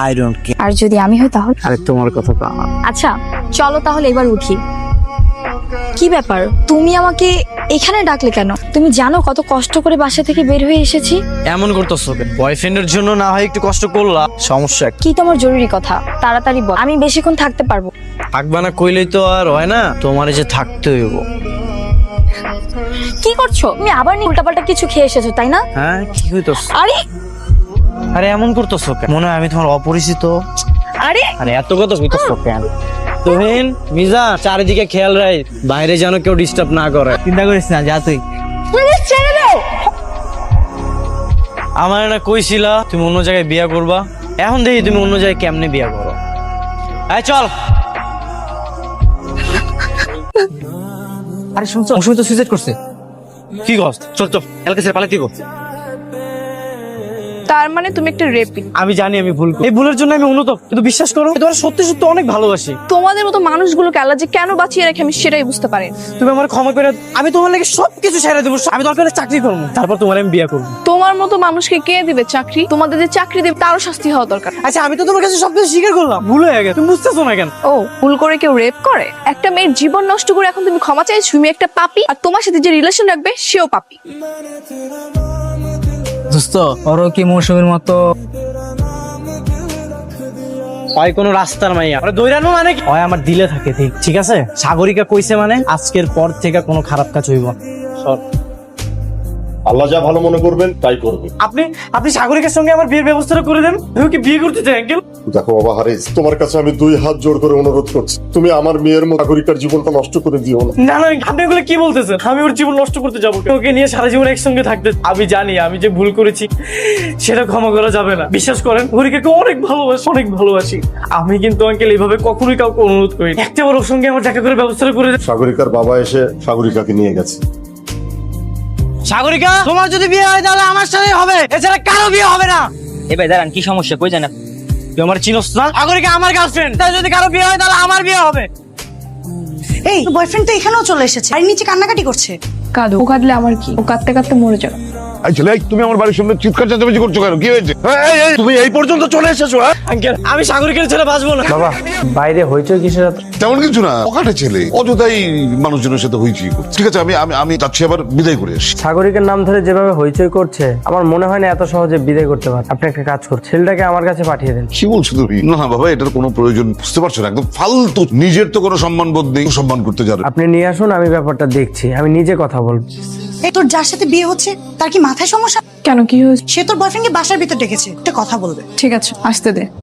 I don't care. আর যদি আমি হই তাহলে? আরে তোমার কথা তো আমার। আচ্ছা চলো তাহলে এবার উঠি। কি ব্যাপার, তুমি আমাকে এখানে ডাকলে কেন? তুমি জানো কত কষ্ট করে বাসা থেকে বের হয়ে এসেছি। এমন করতেছো কেন? বয়ফ্রেন্ডের জন্য না হয় একটু কষ্ট করলা, সমস্যা কি? কি তোমার জরুরি কথা তাড়াতাড়ি বল, আমি বেশিক্ষণ থাকতে পারবো। থাকবা না কইলেই তো আর হয় না, তোমার যে থাকতে হইব। কি করছো তুমি? আবার উল্টাপাল্টা কিছু খেয়ে এসেছো তাই না? হ্যাঁ কি হইতেছে? আরে আরে এমন করতেছো কেন? মনে হয় আমি তোমার অপরিচিত। আরে আরে এত কথা কইতেছো কেন? তুহিন, মিজা, চারিদিকে খেয়াল রাখ, বাইরে যেন কেউ ডিস্টার্ব না করে। চিন্তা করিস না, যা তুই। প্লিজ ছেড়ে দাও। আমার না কইছিলা তুমি অন্য জায়গায় বিয়ে করবা, এখন দেখি তুমি অন্য জায়গায় কেমনে বিয়ে করো। এই চল। আরে শুনছো, অংশুমি তো সুইসাইড করছে। কি কস? চল চল, এলাকা ছেড়ে পালাতে গো। তার মানে তুমি একটা রেপি। আমি জানি আমি ভুল করি, এই ভুলের জন্য আমি উন্নত, কিন্তু বিশ্বাস করো তোমার সত্যি সত্যি অনেক ভালোবাসি। তোমাদের মতো মানুষগুলোকে আল্লাহ যে কেন বাঁচিয়ে রাখে আমি সেটাই বুঝতে পারি না। তুমি আমার ক্ষমা করে, আমি তোমার লাগে সবকিছু ছেড়ে দেবো, আমি দরকার হলে চাকরি করবো, তারপর তোমার আমি বিয়ে করবো। তোমার মতো মানুষকে কে দিবে চাকরি? তোমাদের যে চাকরি দেবে তারও শাস্তি হওয়া দরকার। আচ্ছা আমি তো তোমার কাছে সবকিছু স্বীকার করলাম, ভুল হয়ে গেছে, তুমি বুঝতেছো না কেন? ও ভুল করে কেউ রেপ করে? একটা মেয়ের জীবন নষ্ট করে এখন তুমি ক্ষমা চাইছো? তুমি একটা পাপী, আর তোমার সাথে যে রিলেশন রাখবে সেও পাপী। দোস্ত, ওরও কি মৌসুমীর মতো? হয় কোনো রাস্তার মাইয়া, আরে দৈরানো মানে কি? হয় আমার দিলে থাকে, ঠিক আছে? সাগরিকা কইছে মানে আজকের পর থেকে কোনো খারাপ কাজ হইব না। সর। আল্লাহ যা ভালো মনে করবেন তাই করবেন। আপনি আপনি সাগরিকার সঙ্গে আমার বিয়ের ব্যবস্থাটা করে দেন, তুমি কি বিয়ে করতে চাই আঙ্কেল? দেখো বাবা হারিস, তোমার কাছে আমি 2 হাত জোড় করে অনুরোধ করছি, তুমি আমার মেয়ের মতো নাগরিকার জীবনটা নষ্ট করে দিও না। না না, আপনি এগুলো কি বলতেছেন? আমি ওর জীবন নষ্ট করতে যাবো? ওকে নিয়ে সারা জীবন একসঙ্গে থাকতে, আমি জানি আমি যে ভুল করেছি সেটা ক্ষমা করা যাবে না। বিশ্বাস করেন, হরিকাকে অনেক ভালোবাসি, অনেক ভালোবাসি। আমি কিন্তু আঙ্কেল এইভাবে কখনোই কাউকে অনুরোধ করি। একটা বার ওর সঙ্গে আমার দেখা করে ব্যবস্থাটা করে দেন। সাগরিকার বাবা এসে সাগরিকাকে নিয়ে গেছে। সাগরিকা, তোমার যদি বিয়ে হয় তাহলে আমার সাথে হবে, এছাড়া কারো বিয়ে হবে না। এ ভাই দাঁড়ান, কি সমস্যা? কই জানা? তুই আমার চিনোস না? সাগরিকা আমার গার্লফ্রেন্ড, তাই যদি কারো বিয়ে হয় তাহলে আমার বিয়ে হবে। এই বয়ফ্রেন্ড তো এখানেও চলে এসেছে, আর নিচে কান্নাকাটি করছে। কাঁদো, ও কাঁদলে আমার কি? ও কাঁদতে কাঁদতে মরে যাবে। এই ছেলে, তুমি আমার বাড়ির সামনে চিৎকার চেঁচামেচি করছো কেন? কি হয়েছে? এই, তুমি এই পর্যন্ত চলে এসেছো? আঙ্কেল আমি সাগরিকার ছেলে বাঁচবো না। বাবা, বাইরে হইচই কিসের? তেমন কিছু না, অকাটে ছেলে অযথাই মানুষজনের সাথে হইচই করছে। ঠিক আছে, আমি যাচ্ছি, আবার বিদায় করে আসি। সাগরিকার নাম ধরে যেভাবে হইচই করছে, আমার মনে হয় না এত সহজে বিদায় করতে পারে। আপনি একটা কাজ করুন, ছেলেটাকে আমার কাছে পাঠিয়ে দেন। কি বলছো তুমি? না না বাবা, এটার কোনো প্রয়োজন বুঝতে পারছো না, একদম ফালতু। নিজের তো কোনো সম্মান বোধ নেই, সম্মান করতে যাবে। আপনি নিয়ে আসুন, আমি ব্যাপারটা দেখছি, আমি নিজে কথা বলবো। এই তোর যার সাথে বিয়ে হচ্ছে তার কি মাথায় সমস্যা? কেন, কি হয়েছে? সে তোর বয়ফ্রেন্ডকে বাসার ভিতর ডেকেছে, একটা কথা বলবে। ঠিক আছে, আসতে দে।